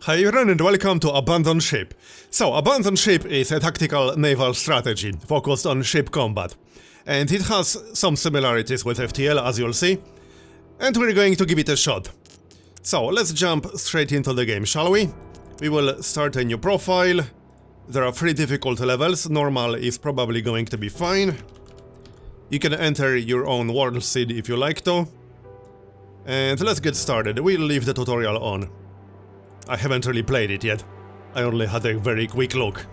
Hi everyone and welcome to Abandoned Ship. So, Abandoned Ship is a tactical naval strategy focused on ship combat. And it has some similarities with FTL, as you'll see. And we're going to give it a shot. So, let's jump straight into the game, shall we? We will start a new profile. There are 3 difficult levels. Normal is probably going to be fine. You can enter your own world seed if you like to. And let's get started. We'll leave the tutorial on. I haven't really played it yet. I only had a very quick look.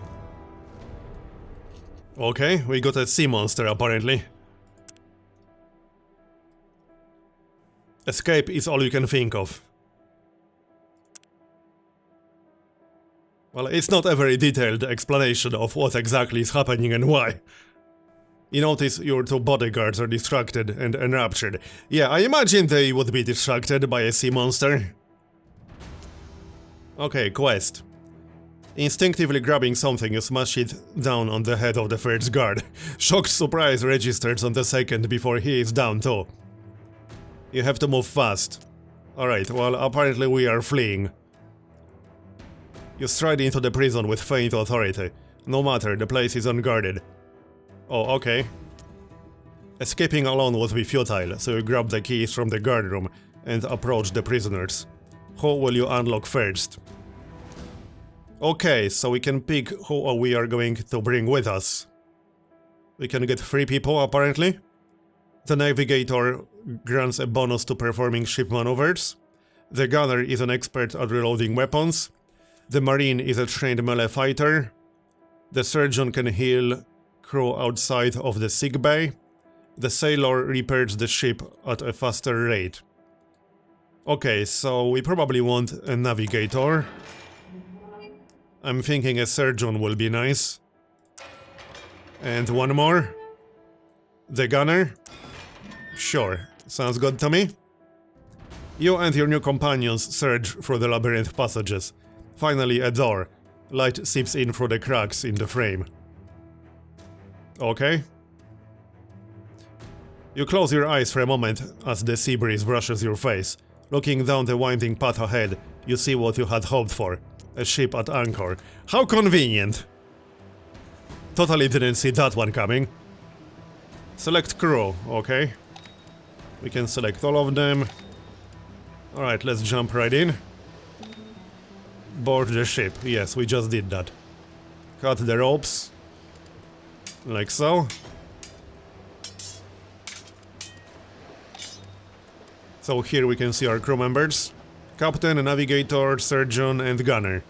Okay, we got a sea monster apparently. Escape is all you can think of. Well, it's not a very detailed explanation of what exactly is happening and why. You notice your 2 bodyguards are distracted and enraptured. Yeah, I imagine they would be distracted by a sea monster. Okay, quest. Instinctively grabbing something, you smash it down on the head of the first guard. Shocked surprise registers on the second before he is down too. You have to move fast. Alright, well, apparently we are fleeing. You stride into the prison with faint authority. No matter, the place is unguarded. Oh, okay. Escaping alone would be futile, so you grab the keys from the guard room and approach the prisoners. Who will you unlock first? Okay, so we can pick who we are going to bring with us. We can get 3 people, apparently. The navigator grants a bonus to performing ship maneuvers. The gunner is an expert at reloading weapons. The marine is a trained melee fighter. The surgeon can heal crew outside of the sick bay. The sailor repairs the ship at a faster rate. Okay, so we probably want a navigator. I'm thinking a surgeon will be nice. And one more. The gunner. Sure, sounds good to me. You and your new companions surge through the labyrinth passages. Finally, a door. Light seeps in through the cracks in the frame. Okay. You close your eyes for a moment as the sea breeze brushes your face. Looking down the winding path ahead, you see what you had hoped for. A ship at anchor. How convenient! Totally didn't see that one coming. Select crew, okay. We can select all of them. Alright, let's jump right in. Board the ship. Yes, we just did that. Cut the ropes. Like so. So here we can see our crew members. Captain, navigator, surgeon and gunner.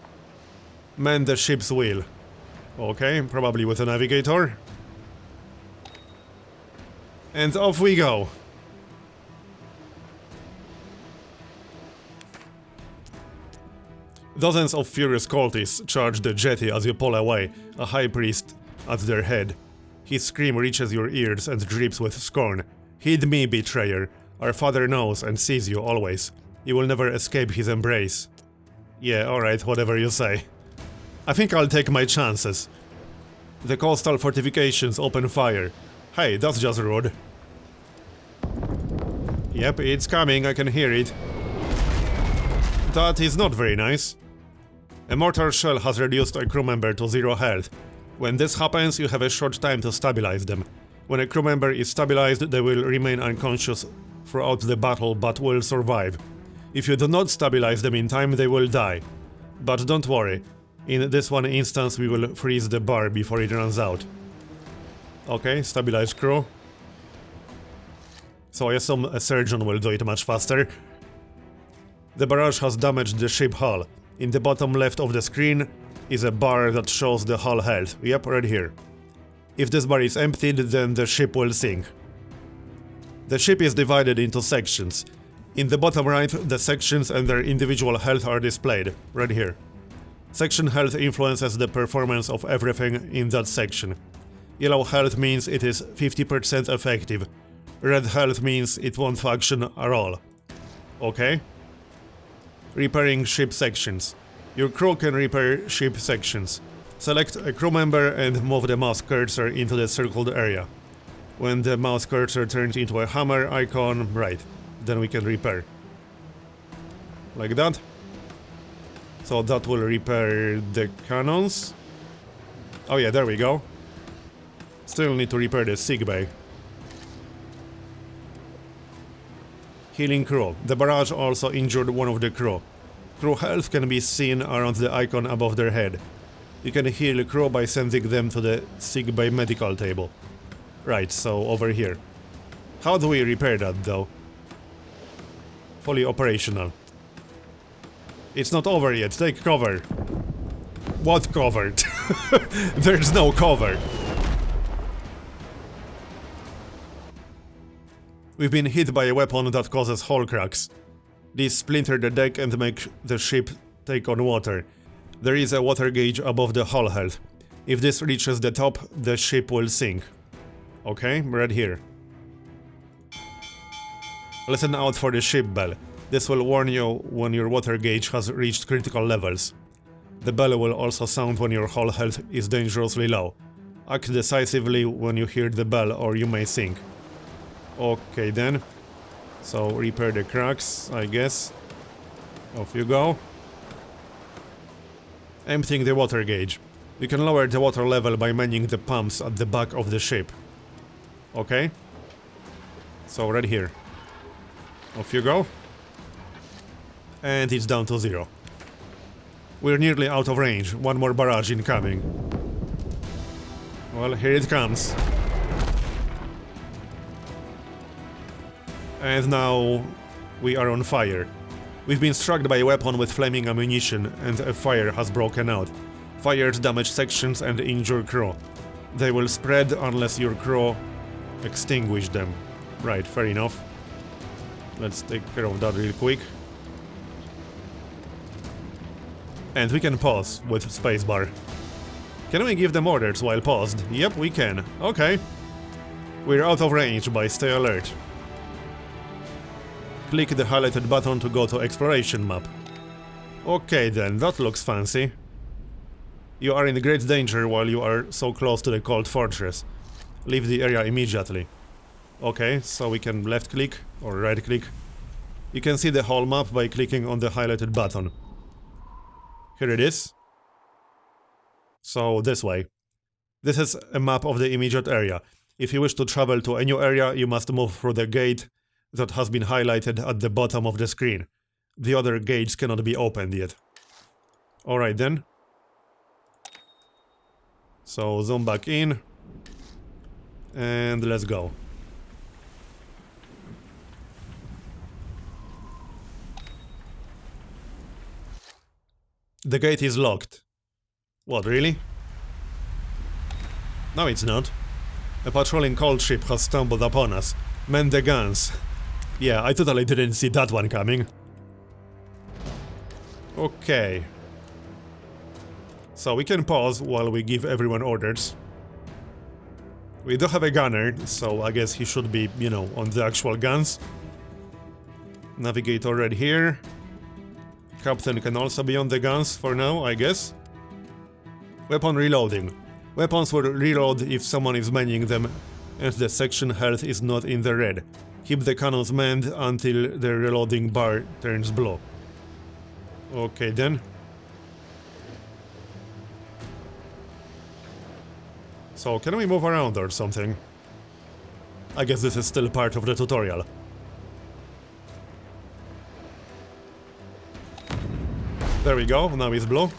Man the ship's wheel. Okay, probably with a navigator. And off we go. Dozens of furious cultists charge the jetty as you pull away, a high priest at their head. His scream reaches your ears and drips with scorn. Heed me, betrayer. Our father knows and sees you always. You will never escape his embrace. Yeah, alright, whatever you say. I think I'll take my chances. The coastal fortifications open fire. Hey, that's just rude. Yep, it's coming, I can hear it. That is not very nice. A mortar shell has reduced a crew member to 0 health. When this happens, you have a short time to stabilize them. When a crew member is stabilized, they will remain unconscious throughout the battle but will survive. If you do not stabilize them in time, they will die. But don't worry, in this one instance we will freeze the bar before it runs out. Okay, stabilize crew. So I assume a surgeon will do it much faster. The barrage has damaged the ship hull. In the bottom left of the screen is a bar that shows the hull health. Yep, right here. If this bar is emptied, then the ship will sink. The ship is divided into sections. In the bottom right, the sections and their individual health are displayed, right here. Section health influences the performance of everything in that section. Yellow health means it is 50% effective. Red health means it won't function at all. Okay? Repairing ship sections. Your crew can repair ship sections. Select a crew member and move the mouse cursor into the circled area. When the mouse cursor turns into a hammer icon, right, then we can repair. Like that. So that will repair the cannons. Oh yeah, there we go. Still need to repair the sick bay. Healing crew. The barrage also injured one of the crew. Crew health can be seen around the icon above their head. You can heal crew by sending them to the sick bay medical table. Right, so over here. How do we repair that though? Fully operational. It's not over yet, take cover. What cover? There's no cover. We've been hit by a weapon that causes hull cracks. These splinter the deck and make the ship take on water. There is a water gauge above the hull health. If this reaches the top, the ship will sink. Okay, right here. Listen out for the ship bell. This will warn you when your water gauge has reached critical levels. The bell will also sound when your hull health is dangerously low. Act decisively when you hear the bell or you may sink. Okay then. So repair the cracks, I guess. Off you go. Emptying the water gauge. You can lower the water level by manning the pumps at the back of the ship. Okay. So right here. Off you go. And it's down to 0. We're nearly out of range. One more barrage incoming. Well, here it comes. And now we are on fire. We've been struck by a weapon with flaming ammunition and a fire has broken out. Fires damage sections and injure crew. They will spread unless your crew extinguish them. Right, fair enough. Let's take care of that real quick. And we can pause with spacebar. Can we give them orders while paused? Yep, we can. Okay. We're out of range, but stay alert. Click the highlighted button to go to exploration map. Okay then, that looks fancy. You are in great danger while you are so close to the cold fortress. Leave the area immediately. Okay, so we can left click or right click. You can see the whole map by clicking on the highlighted button. Here it is. So this way. This is a map of the immediate area. If you wish to travel to a new area, you must move through the gate that has been highlighted at the bottom of the screen. The other gates cannot be opened yet. Alright then. So zoom back in. And let's go. The gate is locked. What, really? No, it's not. A patrolling cold ship has stumbled upon us. Man the guns. Yeah, I totally didn't see that one coming. Okay. So we can pause while we give everyone orders. We do have a gunner, so I guess he should be, you know, on the actual guns. Navigator right here. Captain can also be on the guns for now, I guess. Weapon reloading. Weapons will reload if someone is manning them and the section health is not in the red. Keep the cannons manned until the reloading bar turns blue. Okay then. So can we move around or something? I guess this is still part of the tutorial. There we go, now it's blue.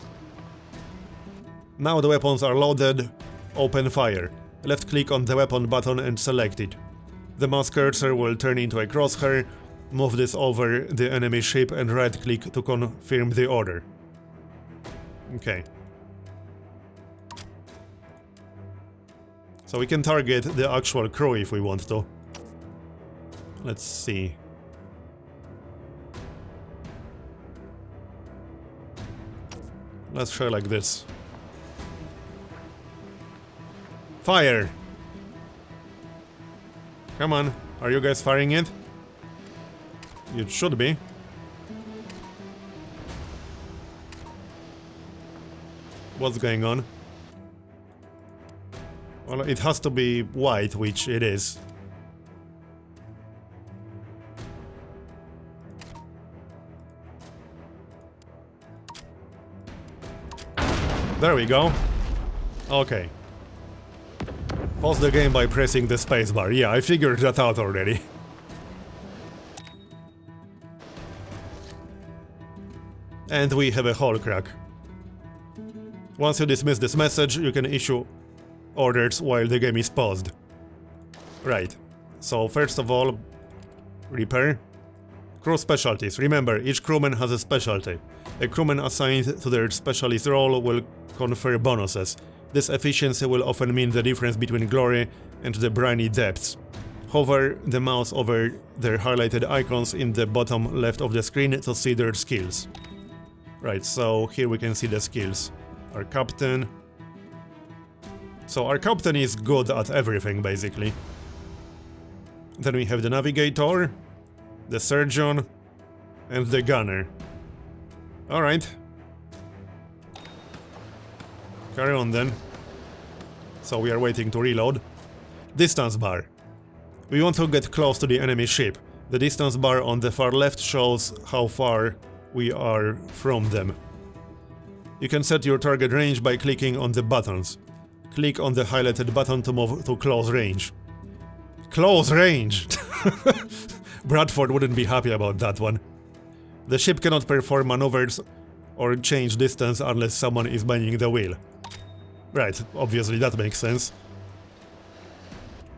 Now the weapons are loaded. Open fire. Left click on the weapon button and select it. The mouse cursor will turn into a crosshair. Move this over the enemy ship and right click to confirm the order. Okay. So we can target the actual crew if we want to. Let's see. Let's try like this. Fire! Come on, are you guys firing it? You should be. What's going on? Well, it has to be white, which it is. There we go. Okay. Pause the game by pressing the spacebar. Yeah, I figured that out already. And we have a hull crack. Once you dismiss this message, you can issue orders while the game is paused. Right. So first of all, repair. Crew specialties. Remember, each crewman has a specialty. A crewman assigned to their specialist role will confer bonuses. This efficiency will often mean the difference between glory and the briny depths. Hover the mouse over their highlighted icons in the bottom left of the screen to see their skills. Right, so here we can see the skills. Our captain. So our captain is good at everything, basically. Then we have the navigator, the surgeon, and the gunner. Alright. Carry on then. So we are waiting to reload. Distance bar. We want to get close to the enemy ship. The distance bar on the far left shows how far we are from them. You can set your target range by clicking on the buttons. Click on the highlighted button to move to close range. Close range! Bradford wouldn't be happy about that one. The ship cannot perform maneuvers or change distance unless someone is manning the wheel. Right, obviously that makes sense.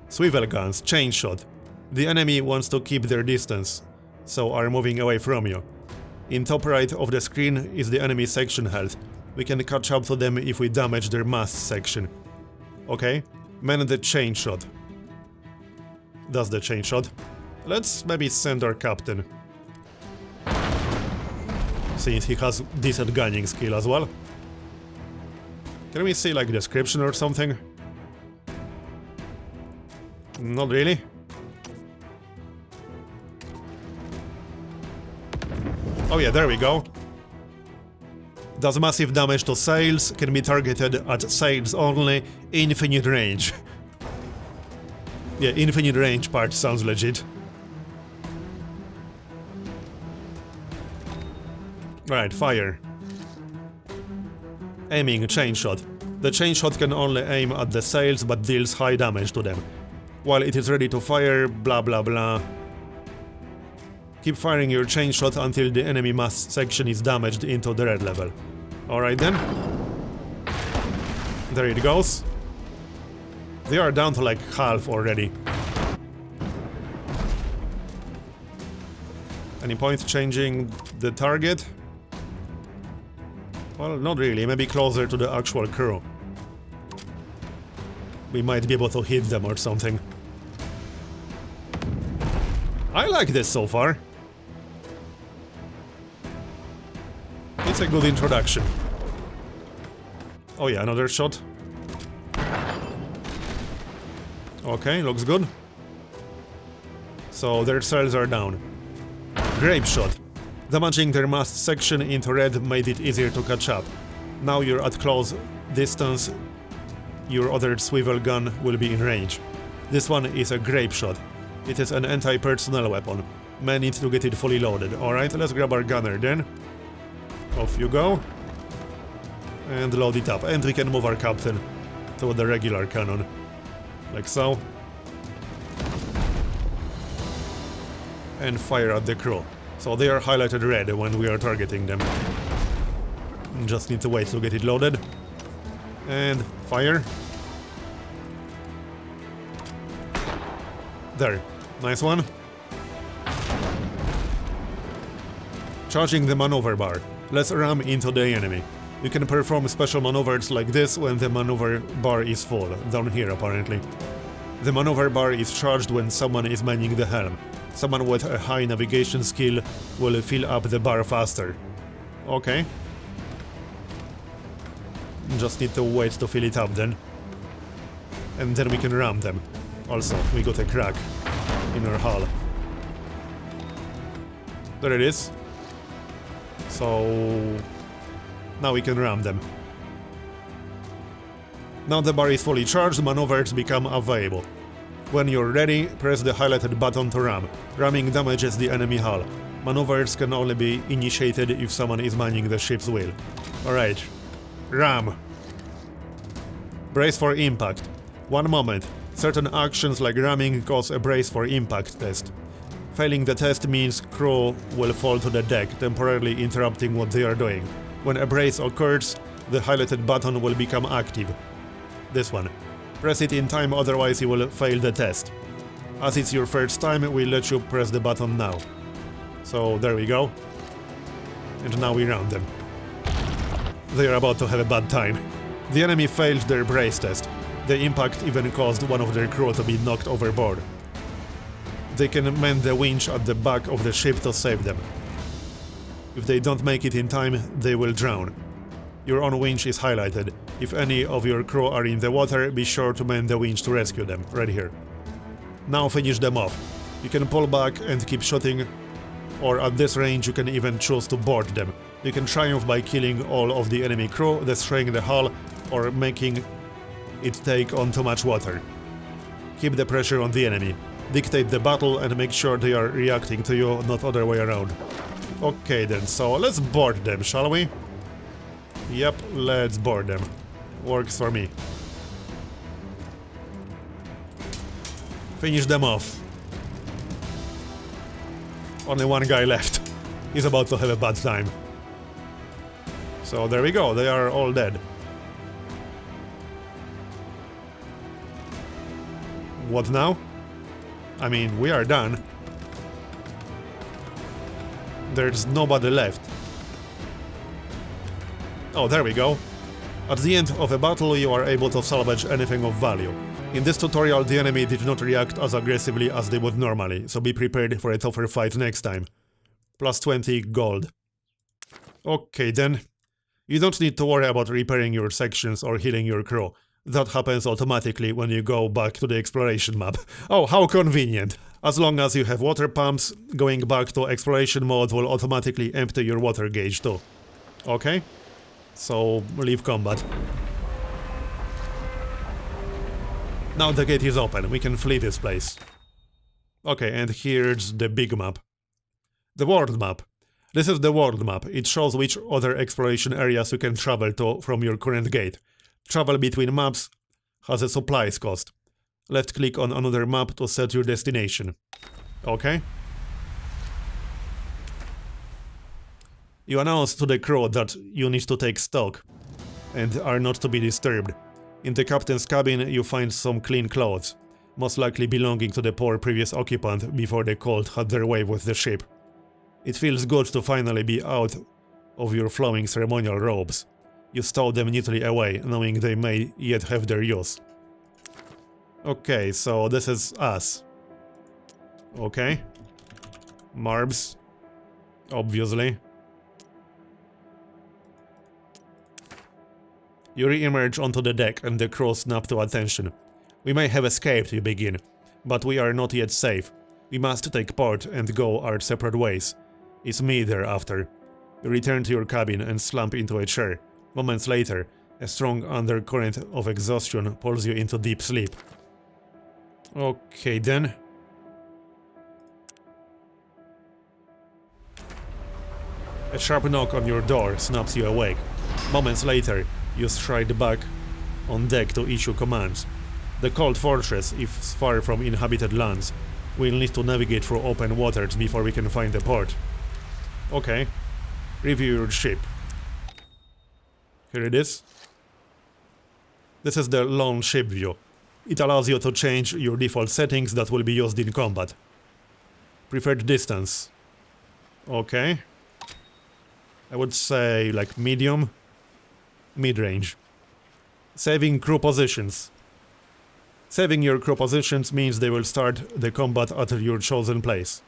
Swivel guns, chain shot. The enemy wants to keep their distance, so are moving away from you. In top right of the screen is the enemy section health. We can catch up to them if we damage their mast section. Okay, man the chain shot. That's the chain shot. Let's maybe send our captain, since he has decent gunning skill as well. Can we see like description or something? Not really. Oh yeah, there we go. Does massive damage to sails, can be targeted at sails only, infinite range. Yeah, infinite range part sounds legit. Right, fire. Aiming chain shot. The chain shot can only aim at the sails but deals high damage to them. While it is ready to fire, blah blah blah. Keep firing your chain shot until the enemy mast section is damaged into the red level. Alright then. There it goes. They are down to like half already. Any point changing the target? Well, not really, maybe closer to the actual crew. We might be able to hit them or something. I like this so far. It's a good introduction. Oh yeah, another shot. Okay, looks good. So their sails are down. Grape shot. Damaging their mast section into red made it easier to catch up. Now you're at close distance, your other swivel gun will be in range. This one is a grape shot. It is an anti-personnel weapon. Men need to get it fully loaded. Alright, let's grab our gunner then. Off you go. And load it up. And we can move our captain to the regular cannon. Like so. And fire at the crew. So they are highlighted red when we are targeting them. Just need to wait to get it loaded. And fire. There. Nice one. Charging the maneuver bar. Let's ram into the enemy. You can perform special maneuvers like this when the maneuver bar is full, down here apparently. The maneuver bar is charged when someone is manning the helm. Someone with a high navigation skill will fill up the bar faster. Okay. Just need to wait to fill it up then. And then we can ram them. Also, we got a crack in our hull. There it is. So now we can ram them. Now the bar is fully charged, maneuvers become available. When you're ready, press the highlighted button to ram. Ramming damages the enemy hull. Maneuvers can only be initiated if someone is manning the ship's wheel. Alright. Ram. Brace for impact. One moment. Certain actions like ramming cause a brace for impact test. Failing the test means crew will fall to the deck, temporarily interrupting what they are doing. When a brace occurs, the highlighted button will become active. This one. Press it in time, otherwise you will fail the test. As it's your first time, we'll let you press the button now. So there we go. And now we round them. They are about to have a bad time. The enemy failed their brace test. The impact even caused one of their crew to be knocked overboard. They can mend the winch at the back of the ship to save them. If they don't make it in time, they will drown. Your own winch is highlighted. If any of your crew are in the water, be sure to mend the winch to rescue them, right here. Now finish them off. You can pull back and keep shooting, or at this range you can even choose to board them. You can triumph by killing all of the enemy crew, destroying the hull, or making it take on too much water. Keep the pressure on the enemy. Dictate the battle and make sure they are reacting to you, not other way around. Okay then, so let's board them, shall we? Yep, let's board them. Works for me. Finish them off. Only one guy left. He's about to have a bad time. So there we go, they are all dead. What now? I mean, we are done. There's nobody left. Oh, there we go. At the end of a battle, you are able to salvage anything of value. In this tutorial, the enemy did not react as aggressively as they would normally, so be prepared for a tougher fight next time. Plus 20 gold. Okay then. You don't need to worry about repairing your sections or healing your crew. That happens automatically when you go back to the exploration map. Oh, how convenient! As long as you have water pumps, going back to exploration mode will automatically empty your water gauge too. Okay? So, leave combat. Now the gate is open, we can flee this place. Okay, and here's the big map. The world map. This is the world map. It shows which other exploration areas you can travel to from your current gate. Travel between maps has a supplies cost. Left click on another map to set your destination. Okay? You announce to the crew that you need to take stock and are not to be disturbed. In the captain's cabin you find some clean clothes, most likely belonging to the poor previous occupant before the cold had their way with the ship. It feels good to finally be out of your flowing ceremonial robes. You stow them neatly away, knowing they may yet have their use. Okay, so this is us. Okay. Marbs. Obviously. You re-emerge onto the deck and the crew snap to attention. We may have escaped, you begin, but we are not yet safe. We must take port and go our separate ways. It's me they're after. You return to your cabin and slump into a chair. Moments later, a strong undercurrent of exhaustion pulls you into deep sleep. Okay then. A sharp knock on your door snaps you awake. Moments later, you stride back on deck to issue commands. The cold fortress, if far from inhabited lands, will need to navigate through open waters before we can find a port. Okay. Review your ship. Here it is. This is the lone ship view. It allows you to change your default settings that will be used in combat. Preferred distance. Okay. I would say like medium. Mid-range. Saving crew positions. Saving your crew positions means they will start the combat at your chosen place.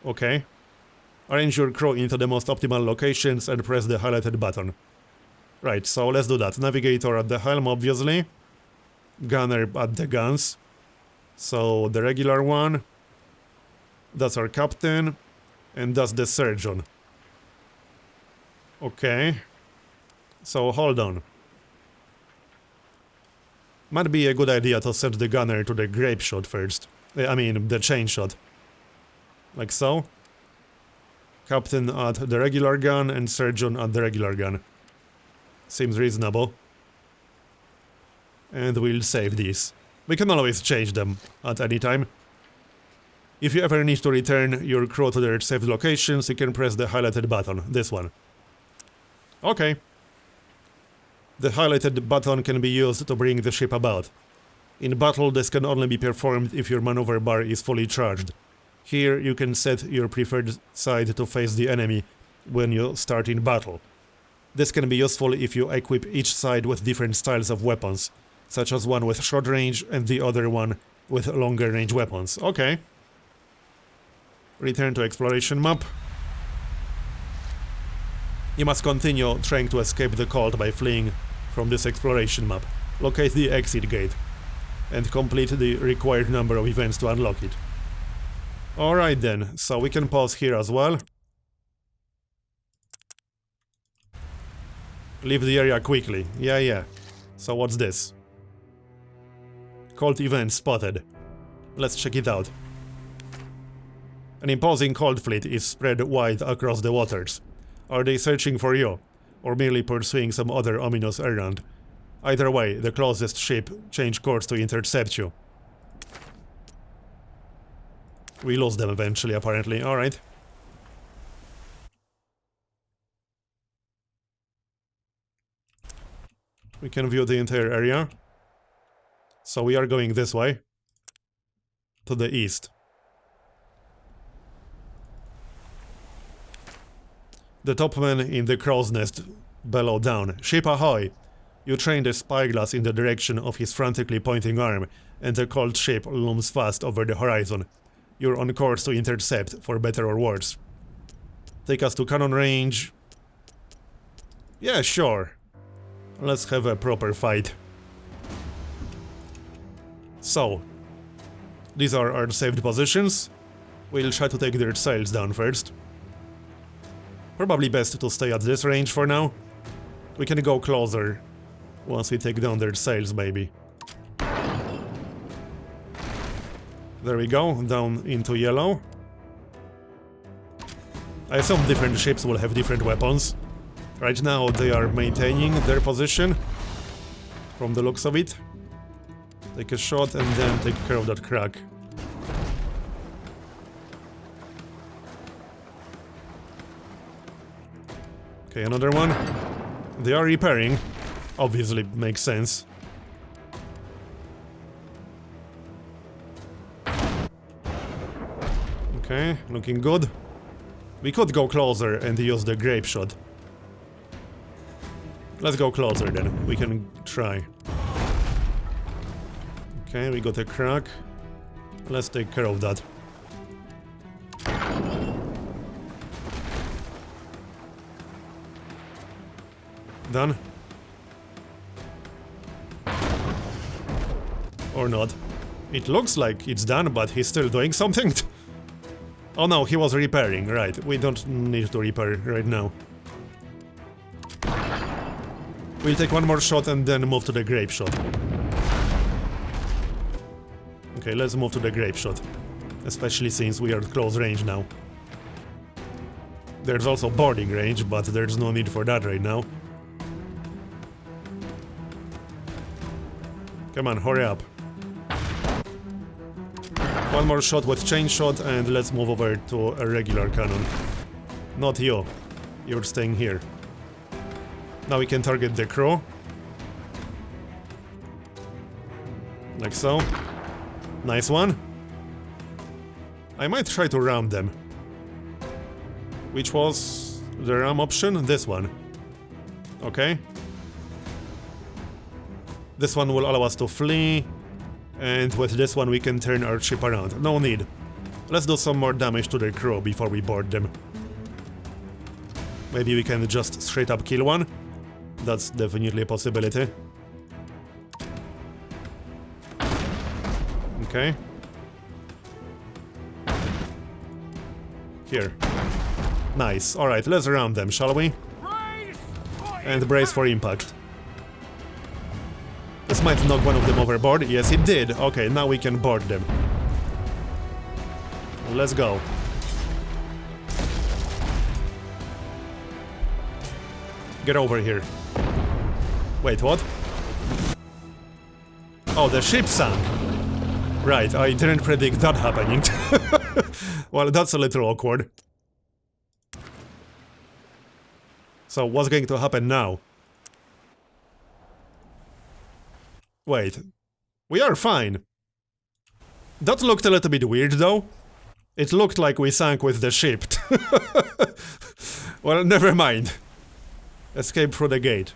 Okay. Arrange your crew into the most optimal locations and press the highlighted button. Right, so let's do that. Navigator at the helm, obviously. Gunner at the guns. So the regular one. That's our captain. And that's the surgeon. Okay. So hold on. Might be a good idea to set the gunner to the grape shot first. I mean, the chain shot. Like so. Captain at the regular gun and surgeon at the regular gun. Seems reasonable. And we'll save these. We can always change them at any time. If you ever need to return your crew to their saved locations, you can press the highlighted button, this one. Okay. The highlighted button can be used to bring the ship about. In battle, this can only be performed if your maneuver bar is fully charged. Here, you can set your preferred side to face the enemy when you start in battle. This can be useful if you equip each side with different styles of weapons, such as one with short range and the other one with longer range weapons. Okay. Return to exploration map. You must continue trying to escape the cult by fleeing from this exploration map. Locate the exit gate and complete the required number of events to unlock it. Alright then, so we can pause here as well. Leave the area quickly. Yeah. So what's this? Cult event spotted. Let's check it out. An imposing cult fleet is spread wide across the waters. Are they searching for you, or merely pursuing some other ominous errand? Either way, the closest ship changed course to intercept you. We lost them eventually, apparently. Alright. We can view the entire area. So we are going this way. To the east. The top man in the crow's nest bellowed down. "Ship ahoy!" You train the spyglass in the direction of his frantically pointing arm, and the cold ship looms fast over the horizon. You're on course to intercept, for better or worse. Take us to cannon range. Yeah, sure. Let's have a proper fight. So, these are our saved positions. We'll try to take their sails down first. Probably best to stay at this range for now. We can go closer once we take down their sails, maybe. There we go, down into yellow. I assume different ships will have different weapons. Right now they are maintaining their position, from the looks of it. Take a shot and then take care of that crack. Okay, another one. They are repairing. Obviously, makes sense. Okay, looking good. We could go closer and use the grape shot. Let's go closer then, we can try. Okay, we got a crack. Let's take care of that. Done? Or not. It looks like it's done, but he's still doing something. Oh no, he was repairing, right. We don't need to repair right now. We'll take one more shot and then move to the grape shot. Okay, let's move to the grape shot. Especially since we are at close range now. There's also boarding range, but there's no need for that right now. Come on, hurry up. One more shot with chain shot and let's move over to a regular cannon. Not you. You're staying here. Now we can target the crew. Like so. Nice one. I might try to ram them. Which was the ram option? This one. Okay. This one will allow us to flee. And with this one we can turn our ship around. No need. Let's do some more damage to their crew before we board them. Maybe we can just straight up kill one. That's definitely a possibility. Okay. Here. Nice. Alright, let's ram them, shall we? And brace for impact. This might knock one of them overboard. Yes, it did. Okay, now we can board them. Let's go. Get over here. Wait, what? Oh, the ship sank. Right, I didn't predict that happening. Well, that's a little awkward. So, what's going to happen now? Wait. We are fine. That looked a little bit weird, though. It looked like we sank with the ship. Well, never mind. Escape through the gate.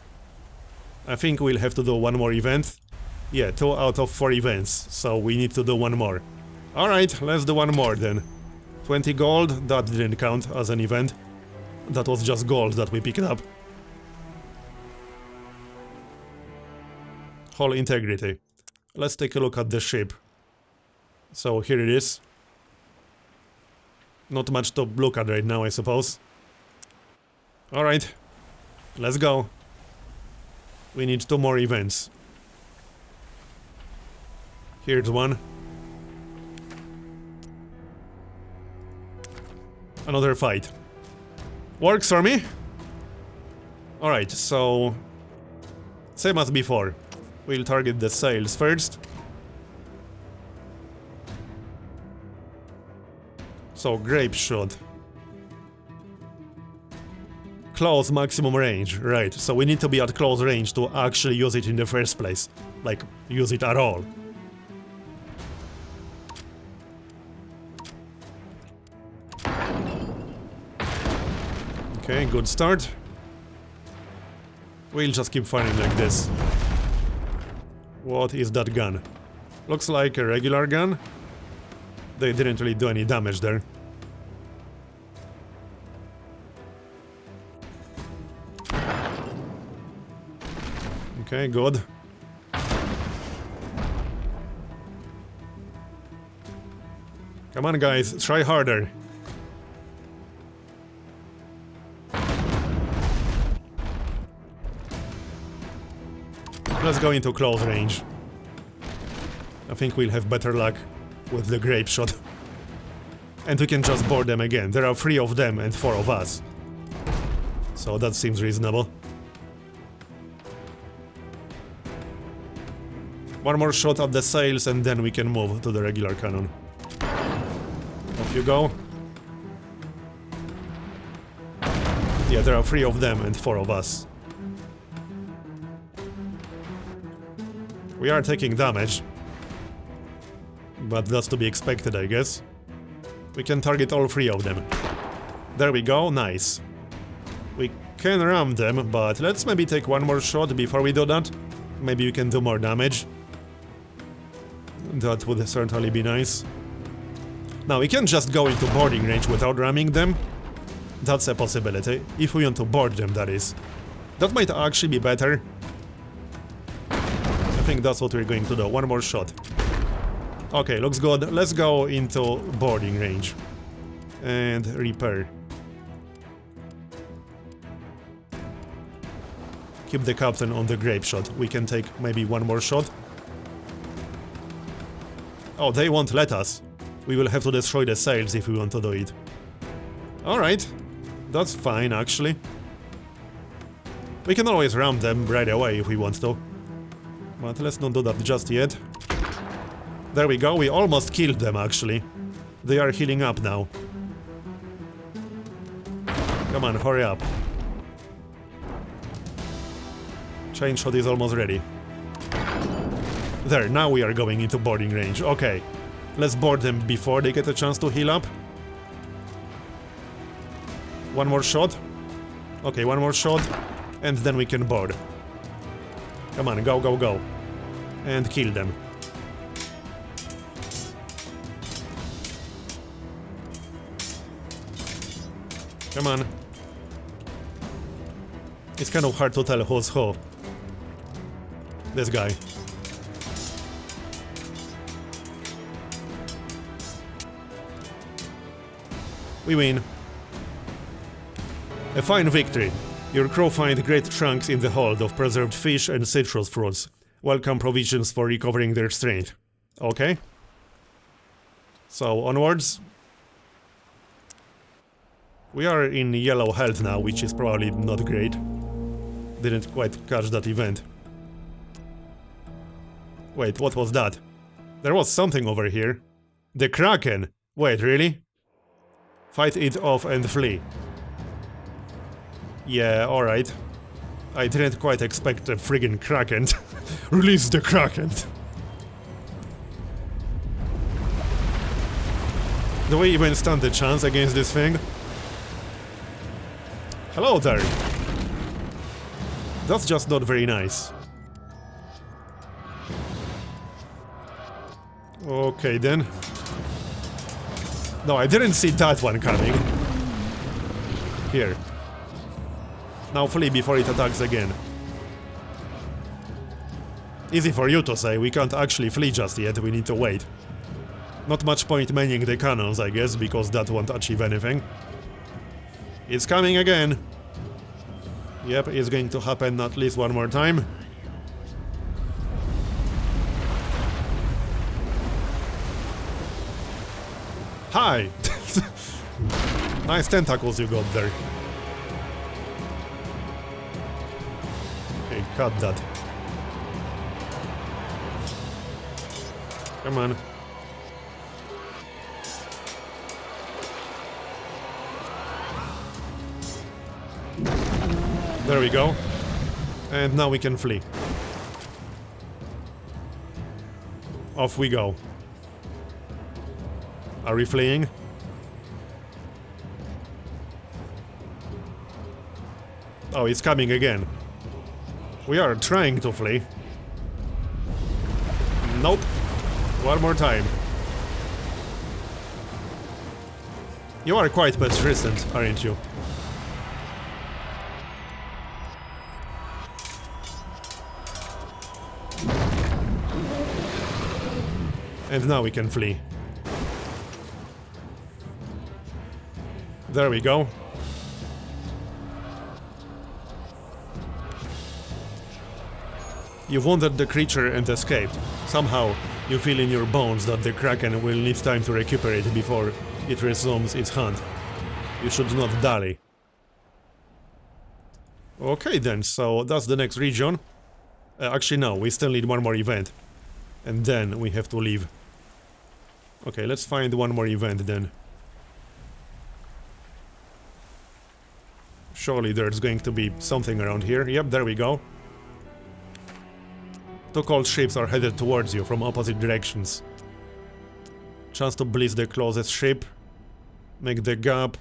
I think we'll have to do one more event. Yeah, 2 out of 4 events, so we need to do one more. Alright, let's do one more then. 20 gold, that didn't count as an event. That was just gold that we picked up. Hull integrity. Let's take a look at the ship. So here it is. Not much to look at right now, I suppose. Alright, let's go. We need 2 more events. Here's one. Another fight. Works for me. Alright, so... same as before. We'll target the sails first. So, grape shot. Close maximum range, right. So we need to be at close range to actually use it in the first place. Like, use it at all. Okay, good start. We'll just keep firing like this. What is that gun? Looks like a regular gun. They didn't really do any damage there. Okay, good. Come on, guys, try harder. Let's go into close range. I think we'll have better luck with the grape shot. And we can just board them again. There are 3 of them and 4 of us. So that seems reasonable. One more shot at the sails and then we can move to the regular cannon. Off you go. Yeah, there are 3 of them and 4 of us. We are taking damage. But that's to be expected, I guess. We can target all 3 of them. There we go, nice. We can ram them, but let's maybe take one more shot before we do that. Maybe we can do more damage. That would certainly be nice. Now, we can just go into boarding range without ramming them. That's a possibility. If we want to board them, that is. That might actually be better. I think that's what we're going to do. One more shot. Okay, looks good. Let's go into boarding range. And repair. Keep the captain on the grape shot. We can take maybe one more shot. Oh, they won't let us. We will have to destroy the sails if we want to do it. Alright. That's fine, actually. We can always ram them right away if we want to. But let's not do that just yet. There we go, we almost killed them, actually. They are healing up now. Come on, hurry up. Chain shot is almost ready. There, now we are going into boarding range. Okay. Let's board them before they get a chance to heal up. One more shot. Okay, one more shot. And then we can board. Come on, go, go, go. And kill them. Come on. It's kind of hard to tell who's who. This guy. We win. A fine victory. Your crew find great chunks in the hold of preserved fish and citrus fruits. Welcome provisions for recovering their strength. Okay. So, onwards. We are in yellow health now, which is probably not great. Didn't quite catch that event. Wait, what was that? There was something over here. The Kraken! Wait, really? Fight it off and flee. Yeah, alright. I didn't quite expect a friggin' Kraken. Release the Kraken! Do we even stand a chance against this thing? Hello there! That's just not very nice. Okay then. No, I didn't see that one coming. Here. Now flee before it attacks again. Easy for you to say, we can't actually flee just yet, we need to wait. Not much point manning the cannons, I guess, because that won't achieve anything. It's coming again. Yep, it's going to happen at least one more time. Hi! Nice tentacles you got there. Okay, cut that. Come on. There we go. And now we can flee. Off we go. Are we fleeing? Oh, it's coming again. We are trying to flee. Nope. One more time. You are quite persistent, aren't you? And now we can flee. There we go. You've wounded the creature and escaped. Somehow, you feel in your bones that the Kraken will need time to recuperate before it resumes its hunt. You should not dally. Okay then, so that's the next region. Actually no, we still need one more event. And then we have to leave. Okay, let's find one more event then. Surely there's going to be something around here. Yep, there we go. Two cold ships are headed towards you from opposite directions. Chance to blitz the closest ship. Make the gap.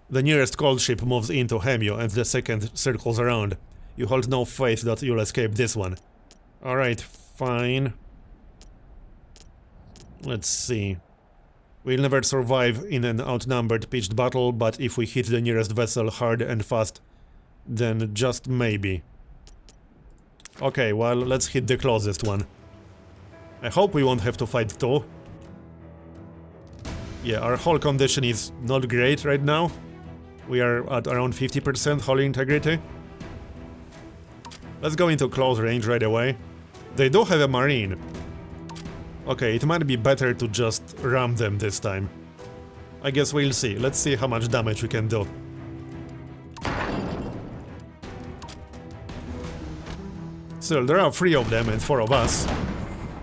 The nearest cold ship moves in to hem you and the second circles around. You hold no faith that you'll escape this one. Alright, fine. Let's see. We'll never survive in an outnumbered pitched battle, but if we hit the nearest vessel hard and fast, then just maybe. Okay, well, let's hit the closest one. I hope we won't have to fight two. Yeah, our hull condition is not great right now. We are at around 50% hull integrity. Let's go into close range right away. They do have a marine. Okay, it might be better to just ram them this time. I guess we'll see. Let's see how much damage we can do. Still, there are 3 of them and 4 of us.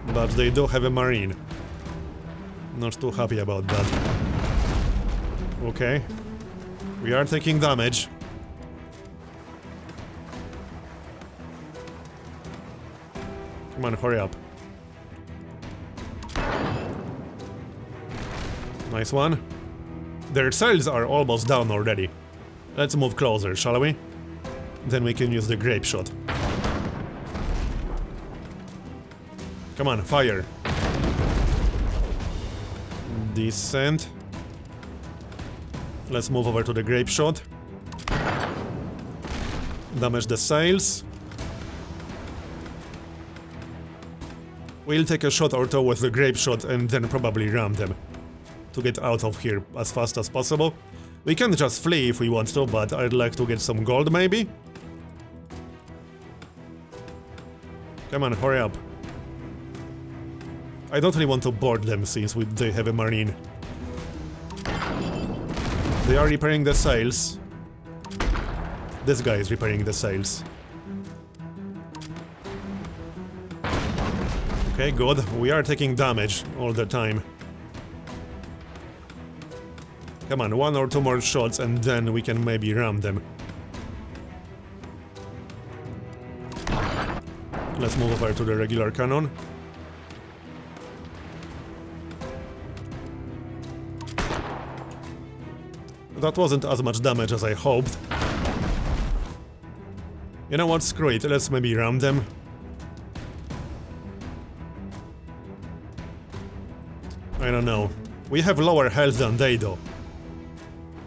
But they do have a marine. Not too happy about that. Okay. We are taking damage. Come on, hurry up. Nice one. Their sails are almost down already. Let's move closer, shall we? Then we can use the grape shot. Come on, fire. Descent. Let's move over to the grape shot. Damage the sails. We'll take a shot or two with the grape shot and then probably ram them. To get out of here as fast as possible. We can just flee if we want to, but I'd like to get some gold maybe? Come on, hurry up. I don't really want to board them since they have a marine. They are repairing the sails. This guy is repairing the sails. Okay, good. We are taking damage all the time. Come on, 1 or 2 more shots and then we can maybe ram them. Let's move over to the regular cannon. That wasn't as much damage as I hoped. You know what, screw it, let's maybe ram them. I don't know. We have lower health than they do.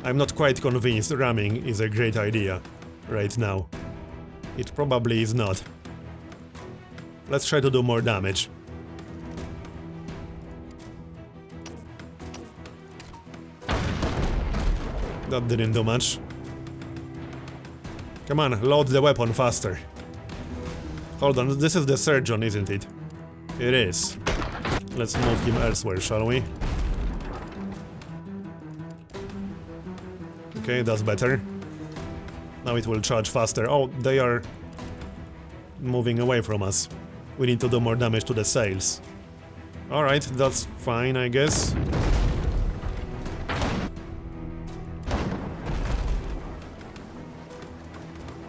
I'm not quite convinced ramming is a great idea right now. It probably is not. Let's try to do more damage. That didn't do much. Come on, load the weapon faster. Hold on, this is the surgeon, isn't it? It is. Let's move him elsewhere, shall we? Okay, that's better. Now it will charge faster. Oh, they are moving away from us. We need to do more damage to the sails. Alright, that's fine, I guess.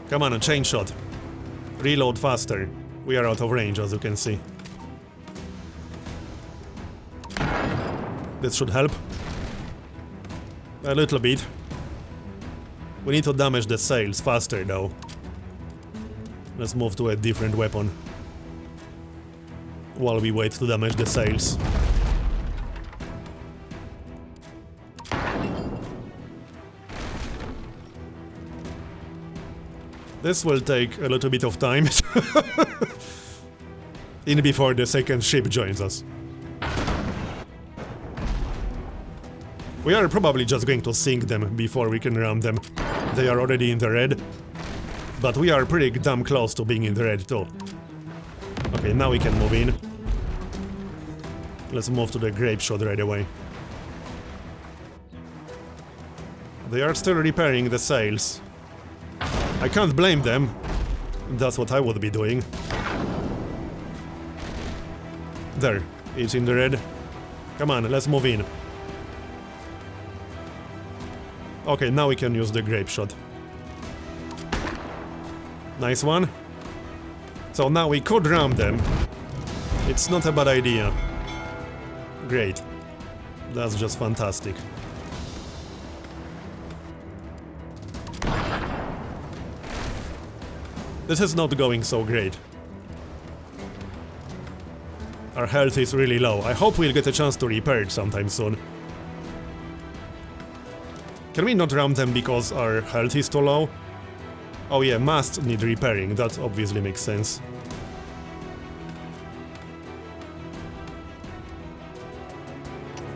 Come on, a chain shot. Reload faster. We are out of range, as you can see. This should help. A little bit. We need to damage the sails faster, though. Let's move to a different weapon while we wait to damage the sails. This will take a little bit of time in before the second ship joins us. We are probably just going to sink them before we can ram them. They are already in the red, but we are pretty damn close to being in the red too. Okay, now we can move in. Let's move to the grape shot right away. They are still repairing the sails. I can't blame them. That's what I would be doing. There, it's in the red. Come on, let's move in. Okay, now we can use the grape shot. Nice one. So now we could ram them. It's not a bad idea. Great. That's just fantastic. This is not going so great. Our health is really low. I hope we'll get a chance to repair it sometime soon. Can we not ram them because our health is too low? Oh yeah, masts need repairing. That obviously makes sense.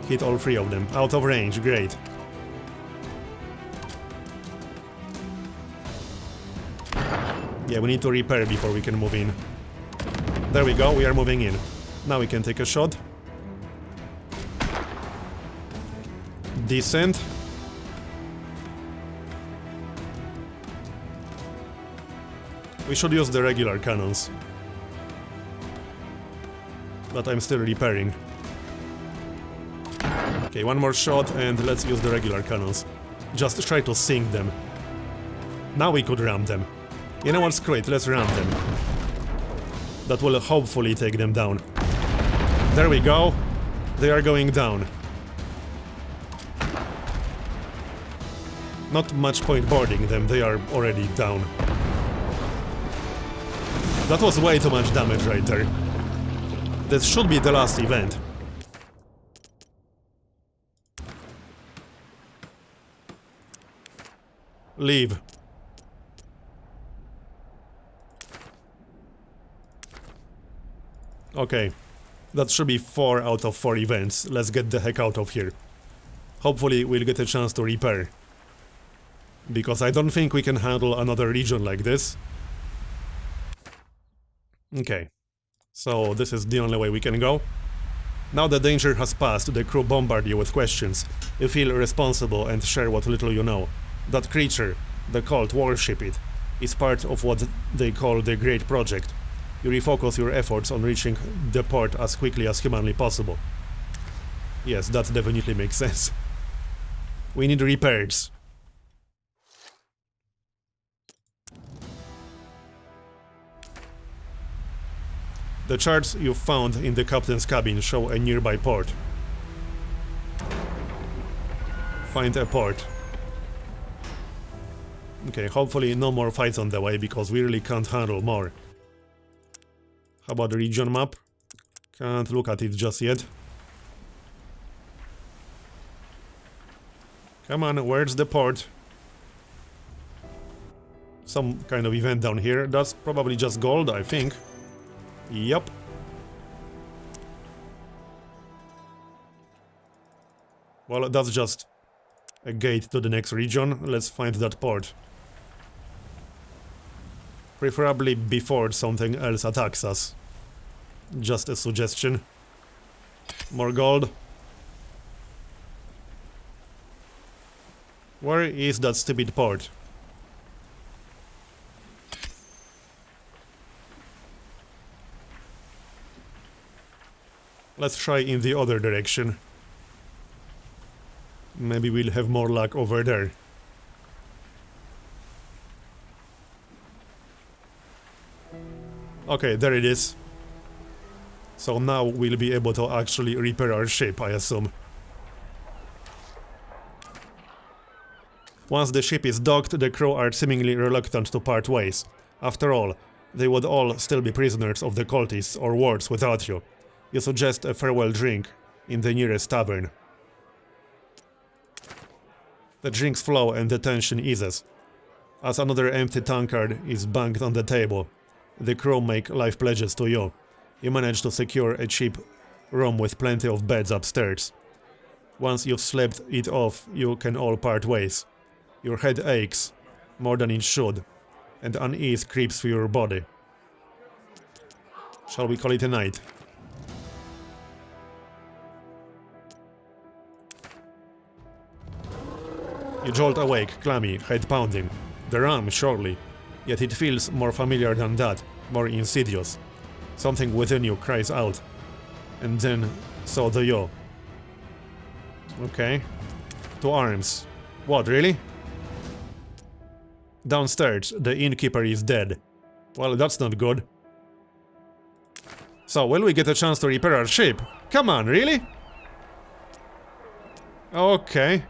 Hit all 3 of them. Out of range, great. Yeah, we need to repair before we can move in. There we go, we are moving in. Now we can take a shot. Decent. We should use the regular cannons. But I'm still repairing. Okay, 1 more shot and let's use the regular cannons. Just try to sink them. Now we could ram them. You know what, screw it, let's ram them. That will hopefully take them down. There we go. They are going down. Not much point boarding them, they are already down. That was way too much damage right there. This should be the last event. Leave. Okay. That should be 4 out of 4 events. Let's get the heck out of here. Hopefully we'll get a chance to repair. Because I don't think we can handle another region like this. Okay. So this is the only way we can go. Now the danger has passed, the crew bombard you with questions. You feel responsible and share what little you know. That creature, the cult worship it, is part of what they call the Great Project. you refocus your efforts on reaching the port as quickly as humanly possible. Yes, that definitely makes sense. We need repairs. The charts you found in the captain's cabin show a nearby port. Find a port. Okay, hopefully no more fights on the way, because we really can't handle more. How about the region map? Can't look at it just yet. Come on, where's the port? Some kind of event down here. That's probably just gold, I think. Yup. Well, that's just a gate to the next region. Let's find that port. Preferably before something else attacks us. Just a suggestion. More gold. Where is that stupid port? Let's try in the other direction. Maybe we'll have more luck over there. Okay, there it is. So now we'll be able to actually repair our ship, I assume. Once the ship is docked, the crew are seemingly reluctant to part ways. After all, they would all still be prisoners of the cultists or wards without you. You suggest a farewell drink in the nearest tavern. The drinks flow and the tension eases. As another empty tankard is banged on the table, the crew make life pledges to you. You manage to secure a cheap room with plenty of beds upstairs. Once you've slept it off, you can all part ways. Your head aches, more than it should, and unease creeps through your body. Shall we call it a night? You jolt awake, clammy, head pounding. The ram, surely. Yet it feels more familiar than that, more insidious. Something within you cries out. And then, so do you. Okay. To arms. What, really? Downstairs, the innkeeper is dead. Well, that's not good. So, will we get a chance to repair our ship? Come on, really? Okay.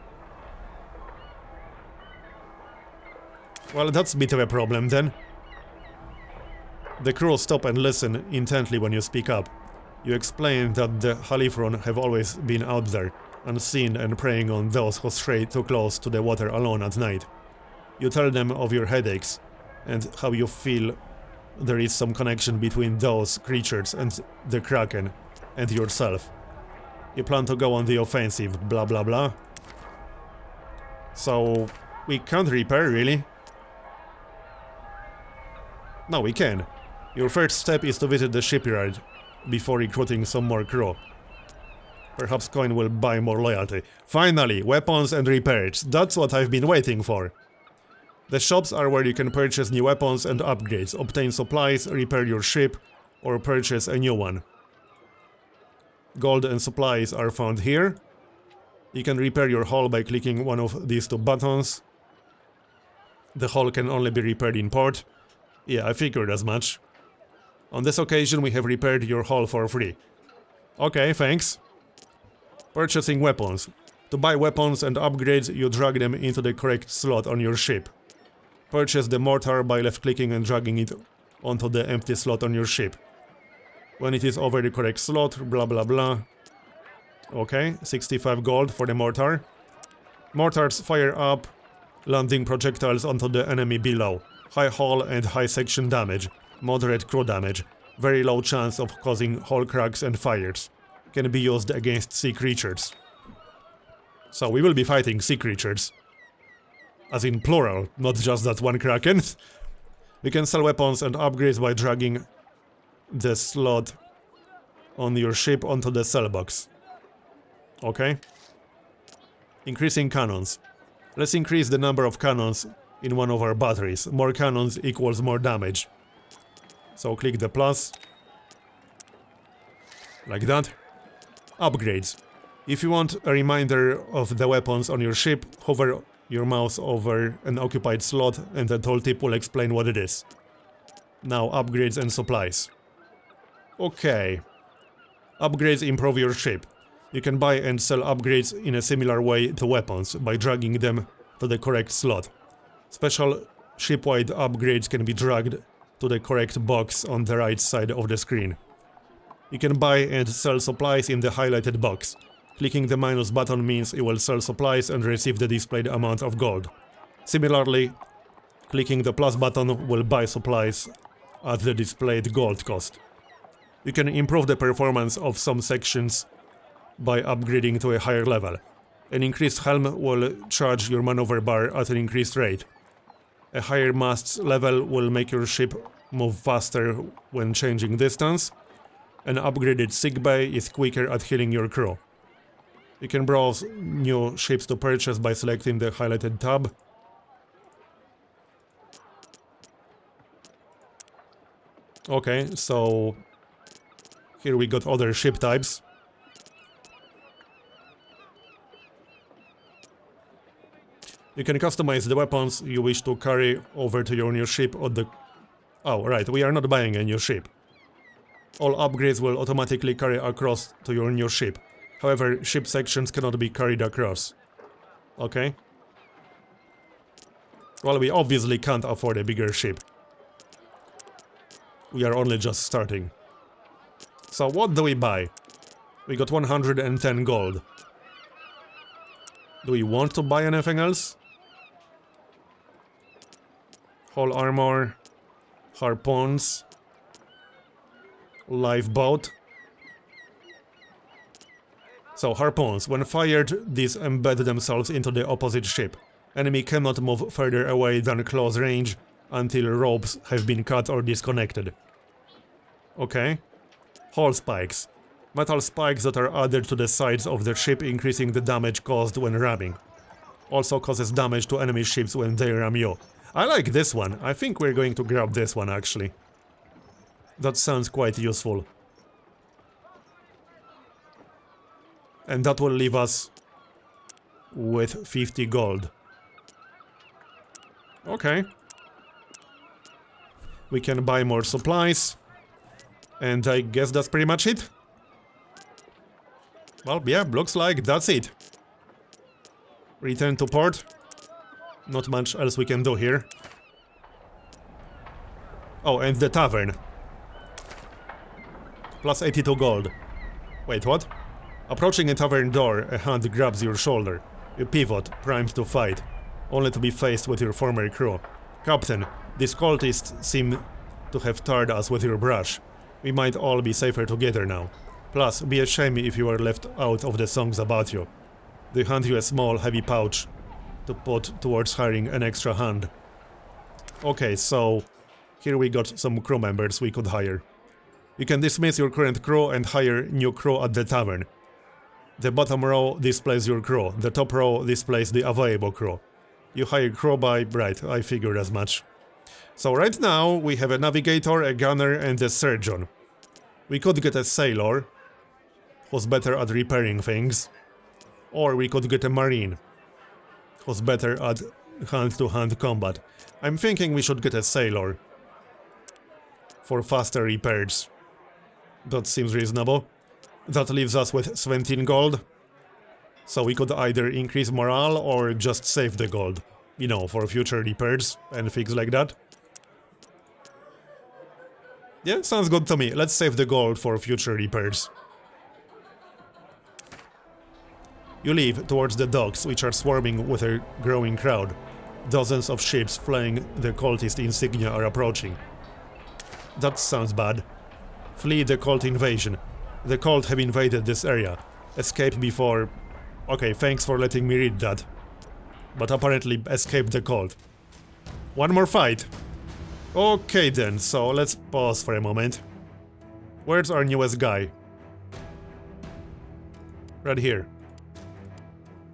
Well, that's a bit of a problem then. The crew stop and listen intently when you speak up. You explain that the Halifron have always been out there, unseen and preying on those who stray too close to the water alone at night. You tell them of your headaches, and how you feel there is some connection between those creatures and the Kraken, and yourself. You plan to go on the offensive, blah blah blah. So, we can't repair, really? No, we can. Your first step is to visit the shipyard, before recruiting some more crew. Perhaps coin will buy more loyalty. Finally, weapons and repairs. That's what I've been waiting for. The shops are where you can purchase new weapons and upgrades, obtain supplies, repair your ship, or purchase a new one. Gold and supplies are found here. You can repair your hull by clicking one of these two buttons. The hull can only be repaired in port. Yeah, I figured as much. On this occasion we have repaired your hull for free. Okay, thanks. Purchasing weapons. To buy weapons and upgrades, you drag them into the correct slot on your ship. Purchase the mortar by left-clicking and dragging it onto the empty slot on your ship. When it is over the correct slot, blah blah blah. Okay, 65 gold for the mortar. Mortars fire up, landing projectiles onto the enemy below. High hull and high section damage. Moderate crew damage. Very low chance of causing hull cracks and fires. Can be used against sea creatures. So we will be fighting sea creatures. As in plural, not just that one kraken. You can sell weapons and upgrades by dragging the slot on your ship onto the sell box. Okay. Increasing cannons. Let's increase the number of cannons in one of our batteries. More cannons equals more damage. So click the plus. Like that. Upgrades. If you want a reminder of the weapons on your ship, hover your mouse over an occupied slot and the tooltip will explain what it is. Now upgrades and supplies. Okay. Upgrades improve your ship. You can buy and sell upgrades in a similar way to weapons, by dragging them to the correct slot. Special ship-wide upgrades can be dragged to the correct box on the right side of the screen. You can buy and sell supplies in the highlighted box. Clicking the minus button means you will sell supplies and receive the displayed amount of gold. Similarly, clicking the plus button will buy supplies at the displayed gold cost. You can improve the performance of some sections by upgrading to a higher level. An increased helm will charge your maneuver bar at an increased rate. A higher mast level will make your ship move faster when changing distance. An upgraded sickbay is quicker at healing your crew. You can browse new ships to purchase by selecting the highlighted tab. Okay, so here we got other ship types. You can customize the weapons you wish to carry over to your new ship or the... Oh, right, we are not buying a new ship. All upgrades will automatically carry across to your new ship. However, ship sections cannot be carried across. Okay. Well, we obviously can't afford a bigger ship. We are only just starting. So what do we buy? We got 110 gold. Do we want to buy anything else? Whole armor, harpoons, lifeboat. So harpoons, when fired, these embed themselves into the opposite ship. Enemy cannot move further away than close range until ropes have been cut or disconnected. Okay. Hull spikes. Metal spikes that are added to the sides of the ship, increasing the damage caused when ramming. Also causes damage to enemy ships when they ram you. I like this one. I think we're going to grab this one actually. That sounds quite useful. And that will leave us with 50 gold. Okay. We can buy more supplies. And I guess that's pretty much it. Well, yeah, looks like that's it. Return to port. Not much else we can do here. Oh, and the tavern. Plus 82 gold. Wait, what? Approaching a tavern door, a hand grabs your shoulder. You pivot, primed to fight, only to be faced with your former crew. Captain, these cultists seem to have tarred us with your brush. We might all be safer together now. Plus, be a shame if you were left out of the songs about you. They hand you a small, heavy pouch to put towards hiring an extra hand. Okay, so here we got some crew members we could hire. You can dismiss your current crew and hire new crew at the tavern. The bottom row displays your crew, the top row displays the available crew. You hire crew by... right, I figured as much. So right now we have a navigator, a gunner and a surgeon. We could get a sailor, who's better at repairing things. Or we could get a marine, who's better at hand-to-hand combat. I'm thinking we should get a sailor for faster repairs. That seems reasonable. That leaves us with 17 gold. So we could either increase morale or just save the gold. You know, for future repairs and things like that. Yeah, sounds good to me. Let's save the gold for future repairs. You leave towards the docks, which are swarming with a growing crowd. Dozens of ships flying the cultist insignia are approaching. That sounds bad. Flee the cult invasion. The cult have invaded this area. Escape before... Okay, thanks for letting me read that. But apparently escape the cult. One more fight. Okay then, so let's pause for a moment. Where's our newest guy? Right here.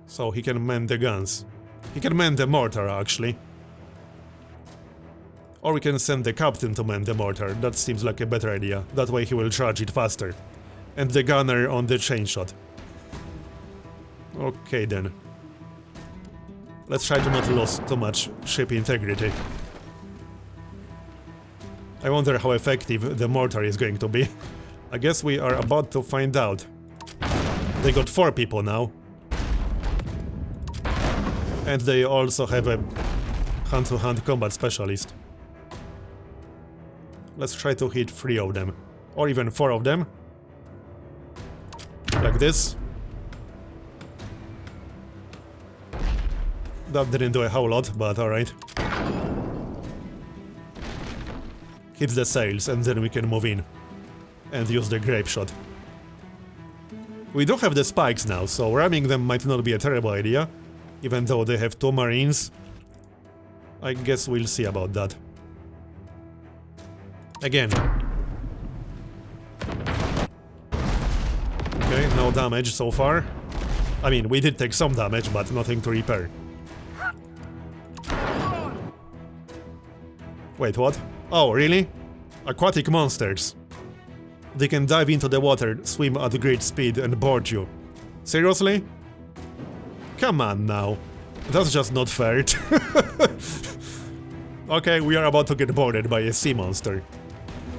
So he can man the guns. He can man the mortar, actually. Or we can send the captain to man the mortar. That seems like a better idea. That way he will charge it faster. And the gunner on the chain shot. Okay then. Let's try to not lose too much ship integrity. I wonder how effective the mortar is going to be. I guess we are about to find out. They got 4 people now. And they also have a hand-to-hand combat specialist. Let's try to hit 3 of them. Or even 4 of them. Like this. That didn't do a whole lot, but alright. Hit the sails and then we can move in. And use the grape shot. We do have the spikes now, so ramming them might not be a terrible idea. Even though they have 2 marines. I guess we'll see about that. Again. Okay, no damage so far. I mean, we did take some damage, but nothing to repair. Wait, what? Oh, really? Aquatic monsters. They can dive into the water, swim at great speed and board you. Seriously? Come on now. That's just not fair. Okay, we are about to get boarded by a sea monster.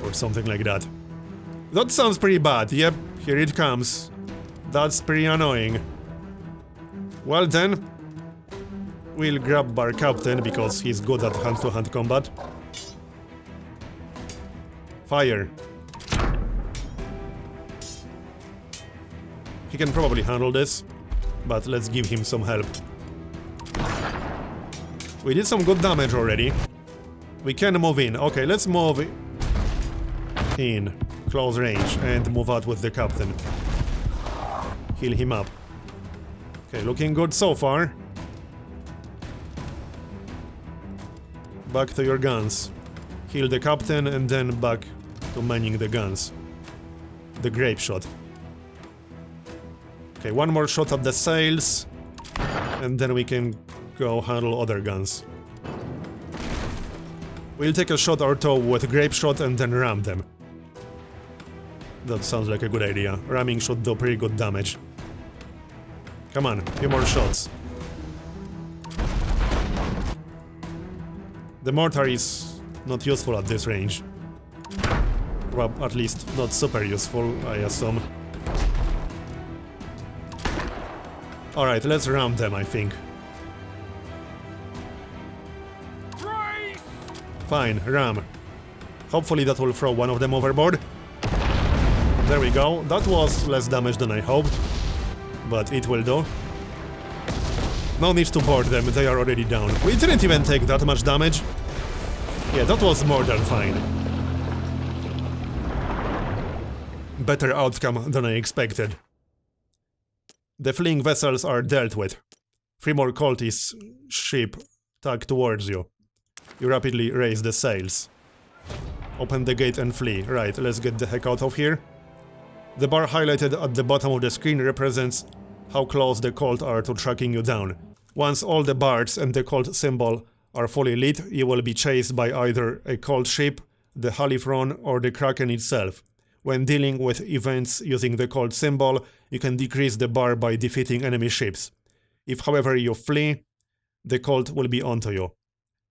Or something like that. That sounds pretty bad. Yep, here it comes. That's pretty annoying. Well then, we'll grab our captain because he's good at hand-to-hand combat. Fire. He can probably handle this, but let's give him some help. We did some good damage already. We can move in. Okay, let's move in close range and move out with the captain. Heal him up. Okay, looking good so far. Back to your guns. Heal the captain and then back to manning the guns. The grape shot. Okay, one more shot at the sails. And then we can go handle other guns. We'll take a shot or two with grape shot and then ram them. That sounds like a good idea. Ramming should do pretty good damage. Come on, a few more shots. The mortar is not useful at this range. Well, at least not super useful, I assume. Alright, let's ram them, I think. Fine, ram. Hopefully that will throw one of them overboard. There we go. That was less damage than I hoped. But it will do. No need to board them, they are already down. We didn't even take that much damage. Yeah, that was more than fine. Better outcome than I expected. The fleeing vessels are dealt with. 3 more cultists ship tug towards you. You rapidly raise the sails. Open the gate and flee. Right, let's get the heck out of here. The bar highlighted at the bottom of the screen represents how close the cult are to tracking you down. Once all the bars and the cult symbol are fully lit, you will be chased by either a cult ship, the Halifron, or the Kraken itself. When dealing with events using the cult symbol, you can decrease the bar by defeating enemy ships. If, however, you flee, the cult will be onto you.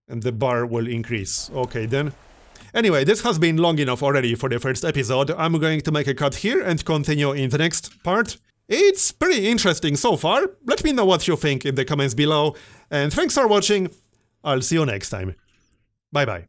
And the bar will increase. Okay then. Anyway, this has been long enough already for the first episode. I'm going to make a cut here and continue in the next part. It's pretty interesting so far. Let me know what you think in the comments below. And thanks for watching. I'll see you next time. Bye bye.